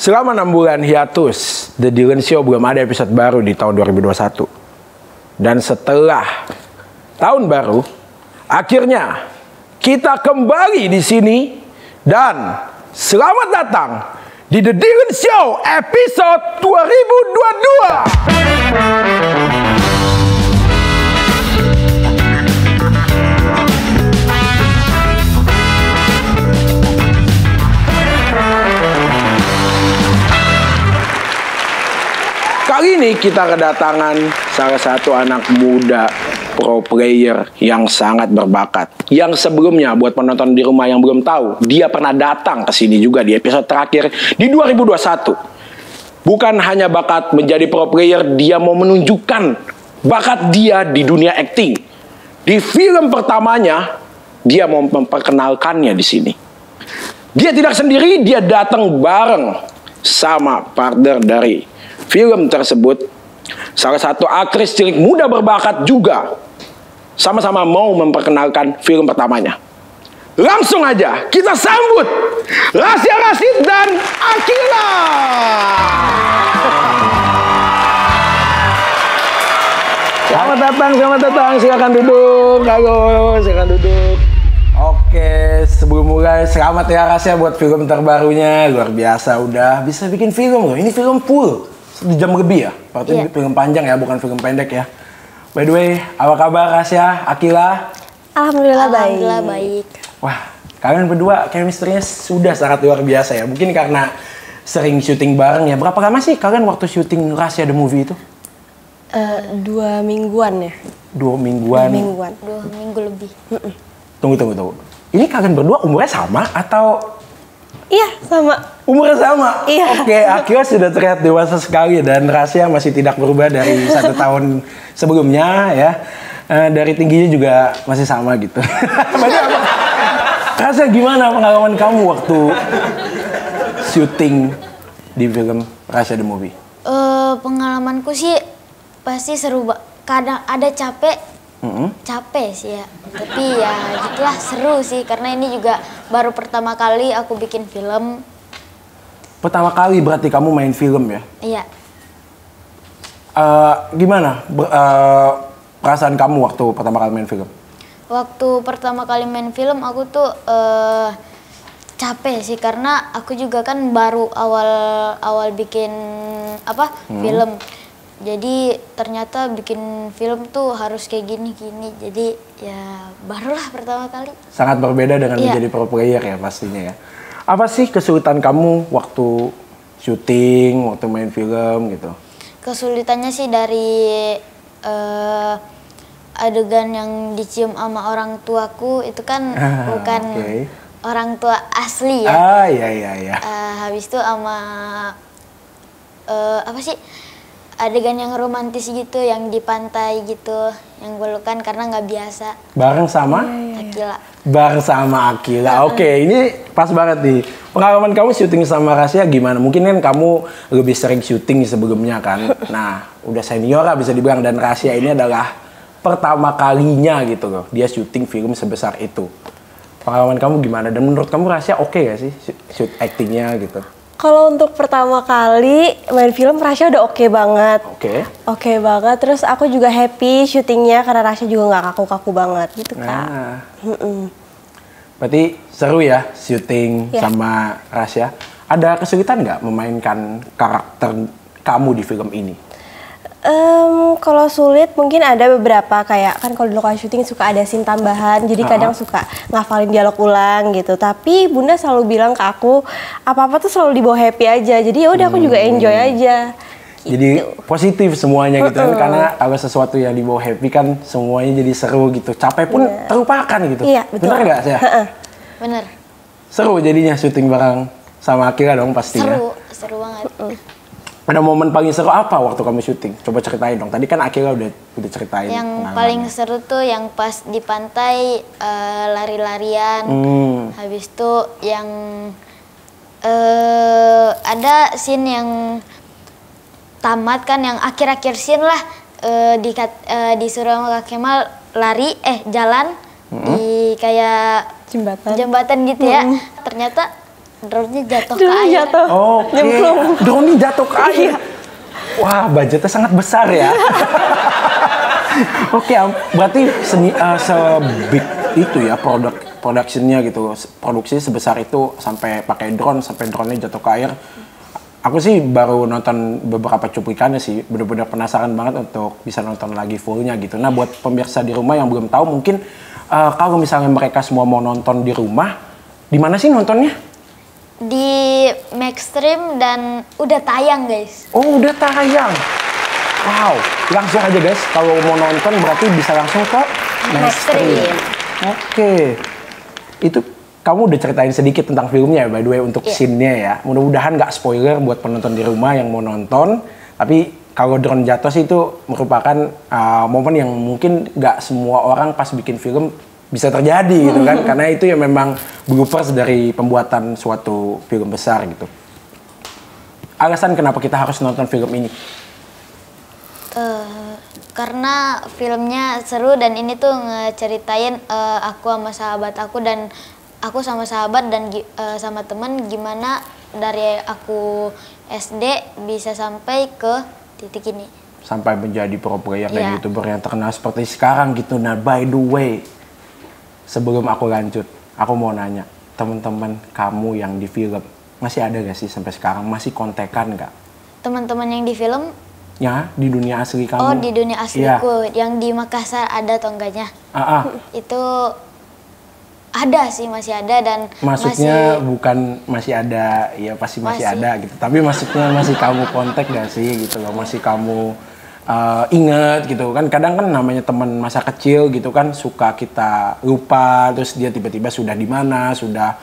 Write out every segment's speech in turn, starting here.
Selama 6 bulan hiatus, The Dylan Show belum ada episode baru di tahun 2021. Dan setelah tahun baru, akhirnya kita kembali di sini dan selamat datang di The Dylan Show episode 2022. Kali ini kita kedatangan salah satu anak muda pro player yang sangat berbakat. Yang sebelumnya buat penonton di rumah yang belum tahu, dia pernah datang ke sini juga di episode terakhir di 2021. Bukan hanya bakat menjadi pro player, dia mau menunjukkan bakat dia di dunia acting. Di film pertamanya, dia mau memperkenalkannya di sini. Dia tidak sendiri, dia datang bareng sama partner dari film tersebut, salah satu aktris cilik muda berbakat juga. Sama-sama mau memperkenalkan film pertamanya. Langsung aja kita sambut Rasya Rashid dan Akila. Selamat datang. Silakan duduk. Halo, silakan duduk. Oke, sebelum mulai selamat ya Rasya buat film terbarunya. Luar biasa, udah bisa bikin film loh. Ini film full. 1 jam lebih ya? Berarti film panjang ya, bukan film pendek ya. By the way, apa kabar Rasya, Akila? Alhamdulillah baik. Wah, kalian berdua chemistry-nya sudah sangat luar biasa ya. Mungkin karena sering syuting bareng ya. Berapa lama sih kalian waktu syuting Rasya The Movie itu? 2 mingguan ya. 2 mingguan? 2 mingguan. 2 minggu lebih. Tunggu. Ini kalian berdua umurnya sama atau? Iya, sama. Umurnya sama? Iya. Oke, Akila sudah terlihat dewasa sekali dan Rasya masih tidak berubah dari 1 tahun sebelumnya ya. Dari tingginya juga masih sama gitu. Rasya, gimana pengalaman kamu waktu syuting di film Rasya The Movie? Pengalamanku sih pasti seru. Kadang ada capek sih ya. Tapi ya gitulah, seru sih karena ini juga baru pertama kali aku bikin film. Pertama kali berarti kamu main film ya? Iya. Gimana perasaan kamu waktu pertama kali main film? Waktu pertama kali main film aku tuh capek sih karena aku juga kan baru awal bikin film. Jadi ternyata bikin film tuh harus kayak gini. Jadi ya barulah pertama kali. Sangat berbeda dengan menjadi pro player ya pastinya ya. Apa sih kesulitan kamu waktu syuting, waktu main film gitu? Kesulitannya sih dari adegan yang dicium sama orang tuaku itu kan bukan orang tua asli ya. Iya. Habis itu sama adegan yang romantis gitu, yang di pantai gitu, yang pelukan karena nggak biasa. Bareng sama Akila. Bareng sama Akila. Oke, ini pas banget nih. Pengalaman kamu syuting sama Rasya gimana? Mungkin kan kamu lebih sering syuting sebelumnya kan. Nah, udah senior lah bisa dibilang, dan Rasya ini adalah pertama kalinya gitu loh dia syuting film sebesar itu. Pengalaman kamu gimana? Dan menurut kamu Rasya oke gak sih shoot actingnya gitu? Kalau untuk pertama kali main film, Rasya udah oke banget. Oke banget. Terus aku juga happy syutingnya karena Rasya juga nggak kaku-kaku banget gitu kan. Berarti seru ya syuting sama Rasya. Ada kesulitan nggak memainkan karakter kamu di film ini? Kalau sulit mungkin ada beberapa, kayak kan kalau di lokasi syuting suka ada scene tambahan, jadi kadang suka ngafalin dialog ulang gitu. Tapi Bunda selalu bilang ke aku, apa-apa tuh selalu dibawa happy aja. Jadi ya udah aku juga enjoy aja. Gitu. Jadi positif semuanya gitu kan, karena kalau sesuatu yang dibawa happy kan semuanya jadi seru gitu. Capek pun terlupakan gitu. Iya, betul. Bener nggak sih? Bener. Seru jadinya syuting bareng sama Akila dong pastinya. Seru banget. Ada momen paling seru apa waktu kamu syuting? Coba ceritain dong. Tadi kan Akila udah ceritain. Yang paling seru tuh yang pas di pantai lari-larian. Habis itu yang ada scene yang tamat kan, yang akhir-akhir scene lah, disuruh sama Kak Kemal jalan di kayak jembatan gitu ya. Ternyata drone-nya jatuh ke Dulu air. jatuh. Oke, drone jatuh ke air. Wah, budgetnya sangat besar ya. Oke, berarti se-big itu ya produksinya gitu. Produksi sebesar itu sampai pakai drone, sampai drone-nya jatuh ke air. Aku sih baru nonton beberapa cuplikannya sih. Bener-bener penasaran banget untuk bisa nonton lagi fullnya gitu. Nah, buat pemirsa di rumah yang belum tahu, mungkin kalau misalnya mereka semua mau nonton di rumah, di mana sih nontonnya? Di Maxstream dan udah tayang guys. Oh, udah tayang. Wow, langsung aja guys. Kalau mau nonton berarti bisa langsung ke Maxstream. Oke. Itu kamu udah ceritain sedikit tentang filmnya ya, by the way, untuk scene-nya ya. Mudah-mudahan nggak spoiler buat penonton di rumah yang mau nonton. Tapi kalau drone jatuh sih itu merupakan momen yang mungkin nggak semua orang pas bikin film bisa terjadi gitu kan. Karena itu ya memang bloopers dari pembuatan suatu film besar gitu. Alasan kenapa kita harus nonton film ini? Karena filmnya seru dan ini tuh ngeceritain aku sama sahabat aku dan aku sama sahabat dan sama teman gimana dari aku SD bisa sampai ke titik ini. Sampai menjadi pro player dan YouTuber yang terkenal seperti sekarang gitu. Nah, by the way, sebelum aku lanjut, aku mau nanya, teman-teman kamu yang di film masih ada gak sih sampai sekarang? Masih kontekan gak? Teman-teman yang di film? Ya, di dunia asli kamu. Oh, di dunia asliku. Yang di Makassar ada atau enggaknya? Itu ada sih, masih ada dan maksudnya bukan masih ada, ya pasti masih ada gitu. Tapi maksudnya masih kamu kontak gak sih gitu loh? Masih kamu inget gitu kan, kadang kan namanya teman masa kecil gitu kan suka kita lupa, terus dia tiba-tiba sudah di mana, sudah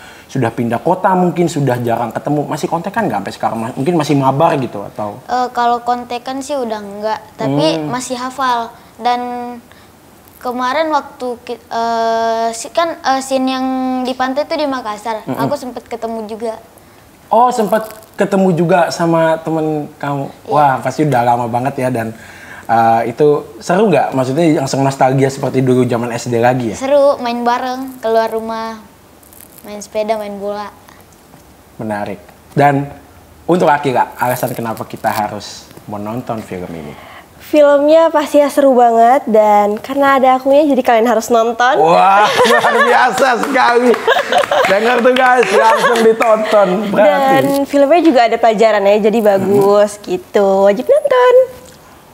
pindah kota, mungkin sudah jarang ketemu. Masih kontekan nggak sampai sekarang? Mungkin masih mabar gitu atau? Kalau kontekan sih udah enggak, tapi masih hafal. Dan kemarin waktu scene yang di pantai itu di Makassar, aku sempat ketemu juga. Oh, sempat ketemu juga sama temen kamu. Wah, pasti udah lama banget ya. Dan itu seru nggak? Maksudnya langsung nostalgia seperti dulu zaman SD lagi ya? Seru, main bareng, keluar rumah, main sepeda, main bola. Menarik. Dan untuk Akila, alasan kenapa kita harus menonton film ini? Filmnya pastinya seru banget dan karena ada akunya jadi kalian harus nonton. Wah, luar biasa sekali. Dengar tuh guys, langsung ditonton. Dan filmnya juga ada pelajarannya, jadi bagus gitu. Wajib nonton.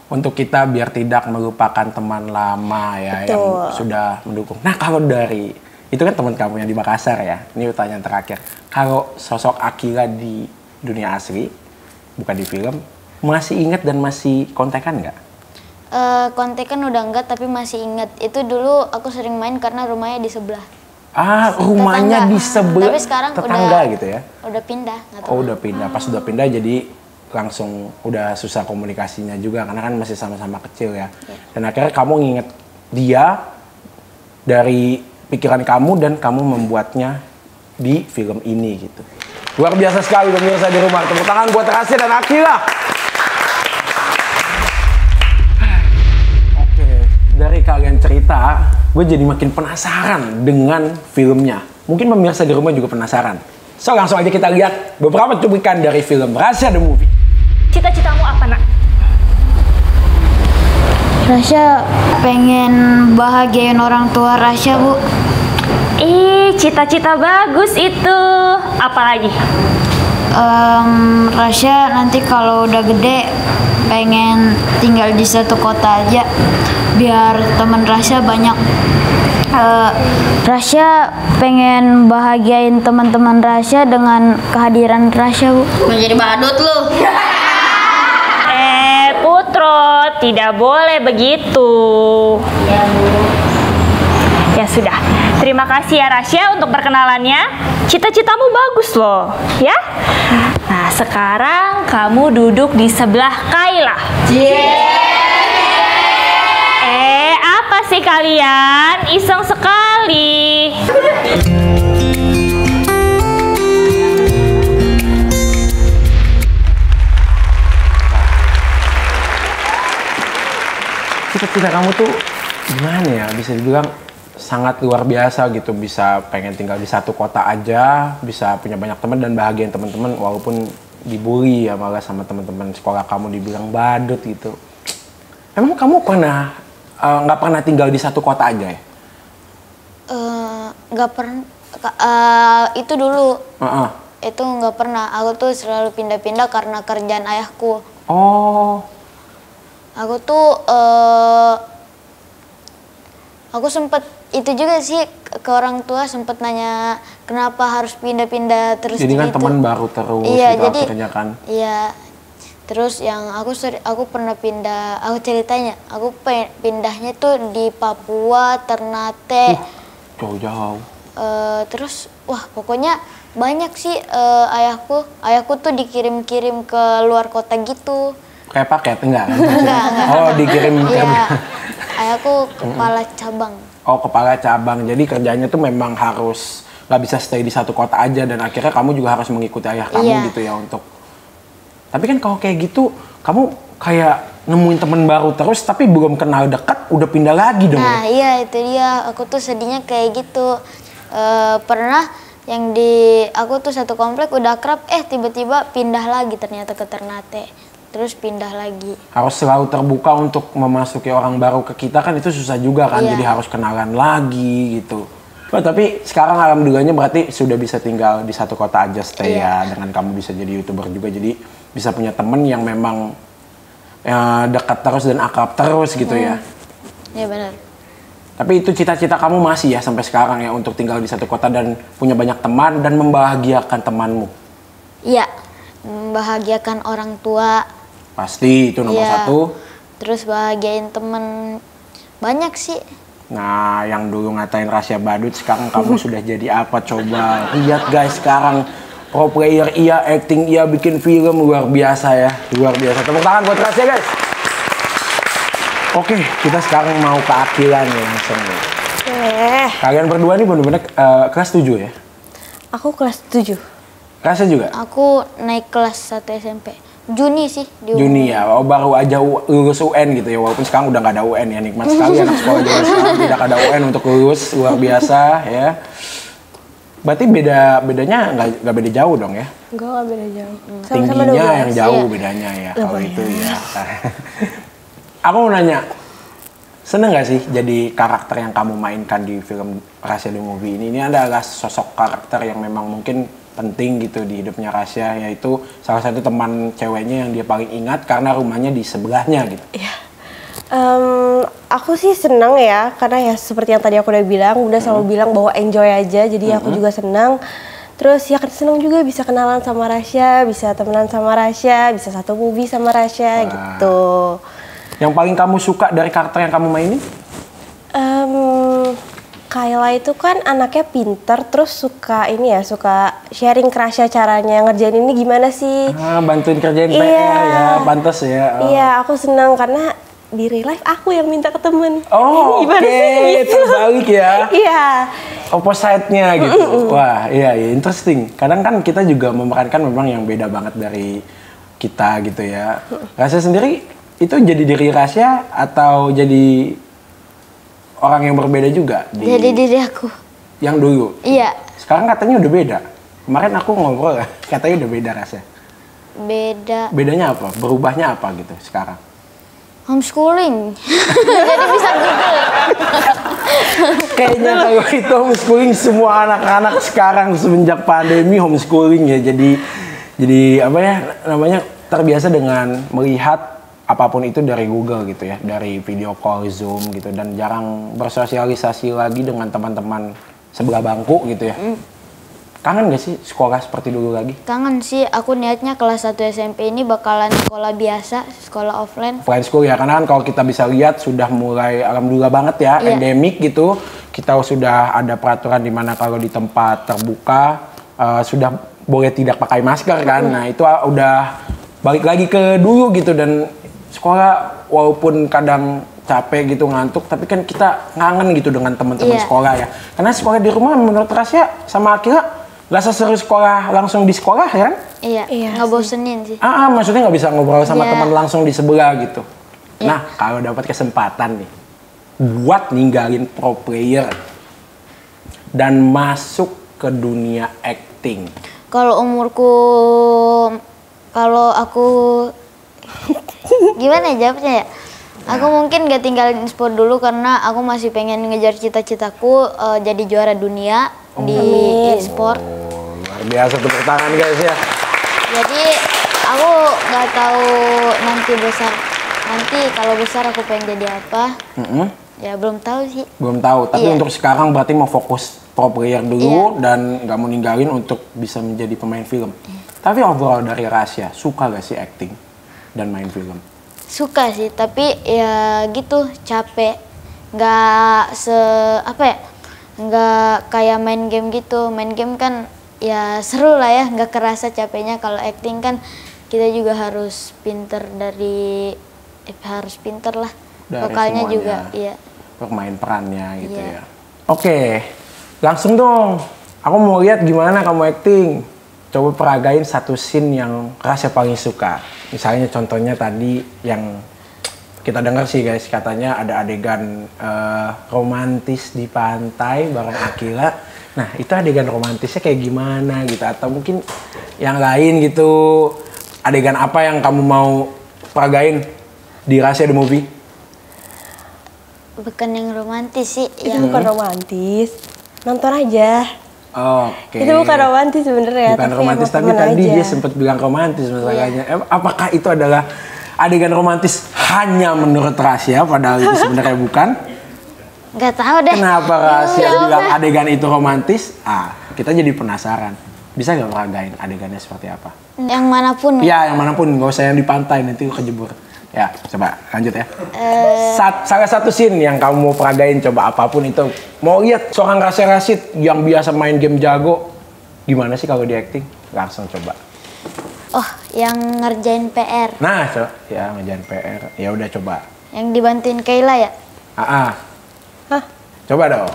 Untuk kita biar tidak melupakan teman lama ya. Betul. Yang sudah mendukung. Nah, kalau dari itu kan teman kamu yang di Makassar ya. Ini pertanyaan terakhir. Kalau sosok Akila di dunia asli, bukan di film, masih ingat dan masih kontekan nggak? Kontekan udah enggak, tapi masih ingat. Itu dulu aku sering main karena rumahnya di sebelah. Rumahnya di sebelah. Tapi sekarang tetangga gitu ya? Udah pindah. Oh, udah pindah. Pas udah pindah jadi langsung udah susah komunikasinya juga karena kan masih sama-sama kecil ya. Dan akhirnya kamu nginget dia dari pikiran kamu dan kamu membuatnya di film ini gitu. Luar biasa sekali pemirsa di rumah. Tepuk tangan buat Rasya dan Akila. Dari kalian cerita, gue jadi makin penasaran dengan filmnya. Mungkin pemirsa di rumah juga penasaran. So, langsung aja kita lihat beberapa cuplikan dari film Rasya The Movie. Cita-citamu apa, nak? Rasya pengen bahagiain orang tua Rasya, Bu. Cita-cita bagus itu. Apalagi? Rasya nanti kalau udah gede pengen tinggal di satu kota aja. Biar teman Rasya banyak. Rasya pengen bahagiain teman-teman Rasya dengan kehadiran Rasya, Bu. Menjadi badut lu. Putro, tidak boleh begitu. Ya, Bu. Ya sudah. Terima kasih ya Rasya untuk perkenalannya. Cita-citamu bagus loh, ya. Nah, sekarang kamu duduk di sebelah Kaila. Apa sih kalian? Iseng sekali. Cita-cita kamu tuh gimana ya? Bisa dibilang sangat luar biasa gitu, bisa pengen tinggal di satu kota aja, bisa punya banyak teman dan bahagiain teman-teman walaupun dibully ya malah sama teman-teman sekolah kamu dibilang badut gitu. Emang kamu pernah nggak pernah tinggal di satu kota aja ya? Nggak pernah. Itu dulu. Itu nggak pernah. Aku tuh selalu pindah-pindah karena kerjaan ayahku. Oh. Aku tuh aku sempet itu juga sih ke orang tua sempet nanya kenapa harus pindah-pindah terus. Jadi kan gitu. teman baru terus Iya, gitu jadi, akhirnya kan. Iya. Terus yang aku pernah pindah, aku ceritanya, aku pindahnya tuh di Papua, Ternate. Jauh-jauh. Terus wah pokoknya banyak sih ayahku tuh dikirim-kirim ke luar kota gitu. Kayak paket enggak? Enggak. Oh, dikirim Iya. Ayahku kepala cabang. Oh, kepala cabang. Jadi kerjanya tuh memang harus nggak bisa stay di satu kota aja dan akhirnya kamu juga harus mengikuti ayah kamu Iya. gitu ya untuk. Tapi kan kalau kayak gitu, kamu kayak nemuin temen baru terus tapi belum kenal dekat udah pindah lagi dong. Nah iya itu dia, aku tuh sedihnya kayak gitu. Pernah yang aku tuh satu komplek udah akrab, tiba-tiba pindah lagi ternyata ke Ternate. Terus pindah lagi. Harus selalu terbuka untuk memasuki orang baru ke kita kan itu susah juga kan, Iya. jadi harus kenalan lagi gitu. Oh, tapi sekarang alhamdulillahnya berarti sudah bisa tinggal di satu kota aja stay ya, dengan kamu bisa jadi YouTuber juga, jadi bisa punya temen yang memang dekat terus dan akrab terus gitu ya. Iya benar. Tapi itu cita-cita kamu masih ya sampai sekarang ya untuk tinggal di satu kota dan punya banyak teman dan membahagiakan temanmu. Iya, membahagiakan orang tua. Pasti itu nomor Iya. satu. Terus bahagiain temen, banyak sih. Nah, yang dulu ngatain Rasya badut, sekarang kamu sudah jadi apa coba? Lihat guys, sekarang pro player iya, acting iya, bikin film luar biasa ya. Luar biasa. Tepuk tangan buat Rasya guys. Oke, kita sekarang mau ke Akila nih langsung nih. Kalian berdua nih bener-bener kelas 7 ya? Aku kelas 7. Rasya juga? Aku naik kelas 1 SMP. Juni sih. Juni ya, oh, baru aja lulus UN gitu ya, walaupun sekarang udah nggak ada UN ya, nikmat sekali anak sekolah zaman sekarang tidak ada UN untuk lulus, luar biasa ya. Berarti bedanya nggak beda jauh dong ya? Enggak, nggak beda jauh. Tingginya yang jauh Iya. bedanya ya, kalau itu ya. Aku mau nanya, seneng nggak sih jadi karakter yang kamu mainkan di film Rasya The Movie ini? Ini adalah sosok karakter yang memang mungkin penting gitu di hidupnya Rasya, yaitu salah satu teman ceweknya yang dia paling ingat karena rumahnya di sebelahnya gitu. Iya. Aku sih senang ya, karena ya seperti yang tadi aku udah bilang, udah selalu bilang bahwa enjoy aja, jadi aku juga senang. Terus ya senang juga bisa kenalan sama Rasya, bisa temenan sama Rasya, bisa satu movie sama Rasya gitu. Yang paling kamu suka dari karakter yang kamu mainin? Kayla itu kan anaknya pinter, terus suka ini ya, suka sharing ke Rasya caranya ngerjain ini gimana sih. Bantuin kerjain PR ya, pantas ya. Iya, aku senang karena di real life aku yang minta ke temen. Oh, Gimana sih gitu? terbalik ya. Iya. Opposite-nya gitu. Wah, iya, interesting. Kadang kan kita juga memerankan memang yang beda banget dari kita gitu ya. Rasya sendiri itu jadi diri Rasya atau jadi orang yang berbeda juga? Jadi diri aku. Yang dulu? Iya. Sekarang katanya udah beda. Kemarin aku ngobrol katanya udah beda Rasya. Beda. Bedanya apa? Berubahnya apa gitu sekarang? Homeschooling. Jadi bisa Google. Kayaknya kalau itu homeschooling semua anak-anak sekarang semenjak pandemi homeschooling ya. Jadi apa ya namanya terbiasa dengan melihat apapun itu dari Google gitu ya, dari video call, Zoom gitu, dan jarang bersosialisasi lagi dengan teman-teman sebelah bangku gitu ya. Kangen gak sih sekolah seperti dulu lagi? Kangen sih, aku niatnya kelas 1 SMP ini bakalan sekolah biasa, sekolah offline. Offline school ya, karena kan kalau kita bisa lihat sudah mulai alhamdulillah banget ya, Iya. endemik gitu. Kita sudah ada peraturan di mana kalau di tempat terbuka sudah boleh tidak pakai masker kan. Nah itu udah balik lagi ke dulu gitu, dan sekolah walaupun kadang capek gitu ngantuk, tapi kan kita ngangen gitu dengan teman-teman Iya. sekolah ya. Karena sekolah di rumah menurut Rasya sama Akila gak seseru sekolah langsung di sekolah ya kan? Iya, nggak bosenin sih. Maksudnya nggak bisa ngobrol sama Iya. teman langsung di sebelah gitu. Nah, kalau dapat kesempatan nih, buat ninggalin pro player dan masuk ke dunia acting? Kalau umurku, kalau aku gimana ya jawabnya ya? Aku mungkin gak tinggalin e-sport dulu karena aku masih pengen ngejar cita-citaku jadi juara dunia di e-sport. Luar biasa, tepuk tangan guys ya. Jadi aku nggak tahu nanti besar. Nanti kalau besar aku pengen jadi apa? Ya belum tahu sih. Belum tahu. Tapi Iya. untuk sekarang berarti mau fokus pro player dulu dan nggak mau ninggalin untuk bisa menjadi pemain film. Tapi overall dari Rasya, suka gak sih acting dan main film? Suka sih, tapi ya gitu capek. Nggak kayak main game gitu. Main game kan ya seru lah ya, nggak kerasa capeknya. Kalau acting kan kita juga harus pinter harus pinter lah. Dari Vokalnya semuanya, juga, iya. Bermain perannya gitu Iya. ya. Oke, langsung dong. Aku mau lihat gimana kamu acting. Coba peragain satu scene yang Rasya paling suka. Misalnya contohnya tadi yang kita dengar sih guys, katanya ada adegan romantis di pantai bareng Akila. Nah itu adegan romantisnya kayak gimana gitu, atau mungkin yang lain gitu, adegan apa yang kamu mau peragain di Rasya the Movie? Bukan yang romantis sih, Itu yang bukan romantis. Nonton aja. Oke. Itu bukan romantis sebenarnya. Bukan romantis, tapi temen tadi aja. dia sempat bilang romantis masalahnya. Apakah itu adalah adegan romantis hanya menurut Rasya, padahal itu sebenarnya bukan? nggak tahu deh. Kenapa Rasya Ya bilang udah. adegan itu romantis? Kita jadi penasaran. Bisa nggak peragain adegannya seperti apa? Yang manapun. Ya, yang manapun, nggak usah yang di pantai, nanti kejebur. Ya, coba lanjut ya. Salah satu scene yang kamu mau peragain, coba apapun itu. Mau lihat seorang Rasya Rashid yang biasa main game jago, gimana sih kalau di acting? Langsung coba. Oh, yang ngerjain PR. Nah, coba ya ngerjain PR. Ya udah coba. Yang dibantuin Kayla ya. Hah? Coba dong.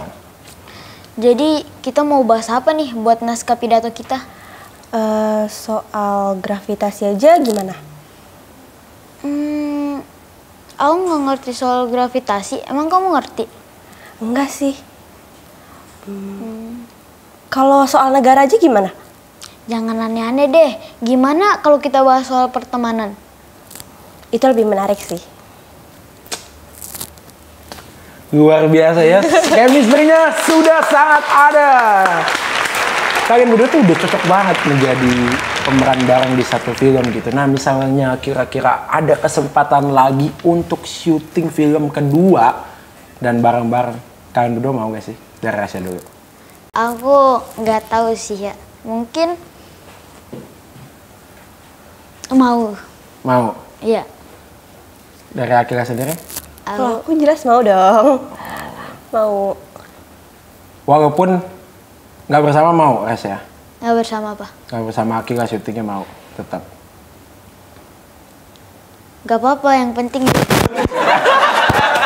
Jadi kita mau bahas apa nih buat naskah pidato kita? Soal gravitasi aja gimana? Aku nggak ngerti soal gravitasi. Emang kamu ngerti? Enggak sih. Kalau soal negara aja gimana? Jangan aneh-aneh deh. Gimana kalau kita bahas soal pertemanan? Itu lebih menarik sih. Luar biasa ya. Chemistry-nya sudah sangat ada. Kalian berdua tuh udah cocok banget menjadi pemeran bareng di satu film gitu. Nah, misalnya kira-kira ada kesempatan lagi untuk syuting film kedua dan bareng-bareng, kalian berdua mau gak sih? Dari Rasya dulu. Aku nggak tahu sih ya. Mungkin mau. Mau? Iya. Dari Akila sendiri? Kalau aku jelas mau dong. Mau. Walaupun nggak bersama mau Rasya? Nggak bersama apa? Nggak bersama Akila syutingnya mau tetap? Nggak apa-apa. Yang penting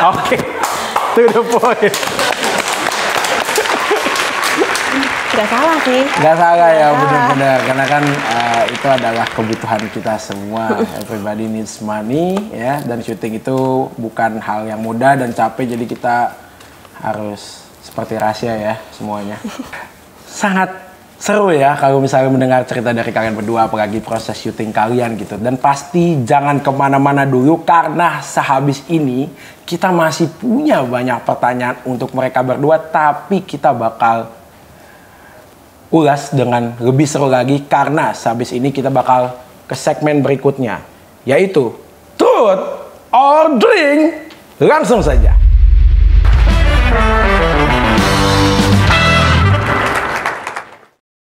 Oke, to the point. Gak salah sih. Nggak salah ya, benar-benar. Karena kan itu adalah kebutuhan kita semua. Everybody needs money ya. Dan syuting itu bukan hal yang mudah dan capek. Jadi kita harus seperti Rasya ya semuanya. Sangat seru ya kalau misalnya mendengar cerita dari kalian berdua. Apalagi proses syuting kalian gitu. Dan pasti jangan kemana-mana dulu. Karena sehabis ini kita masih punya banyak pertanyaan untuk mereka berdua. Tapi kita bakal ulas dengan lebih seru lagi karena sehabis ini kita bakal ke segmen berikutnya, yaitu Truth or Drink. Langsung saja.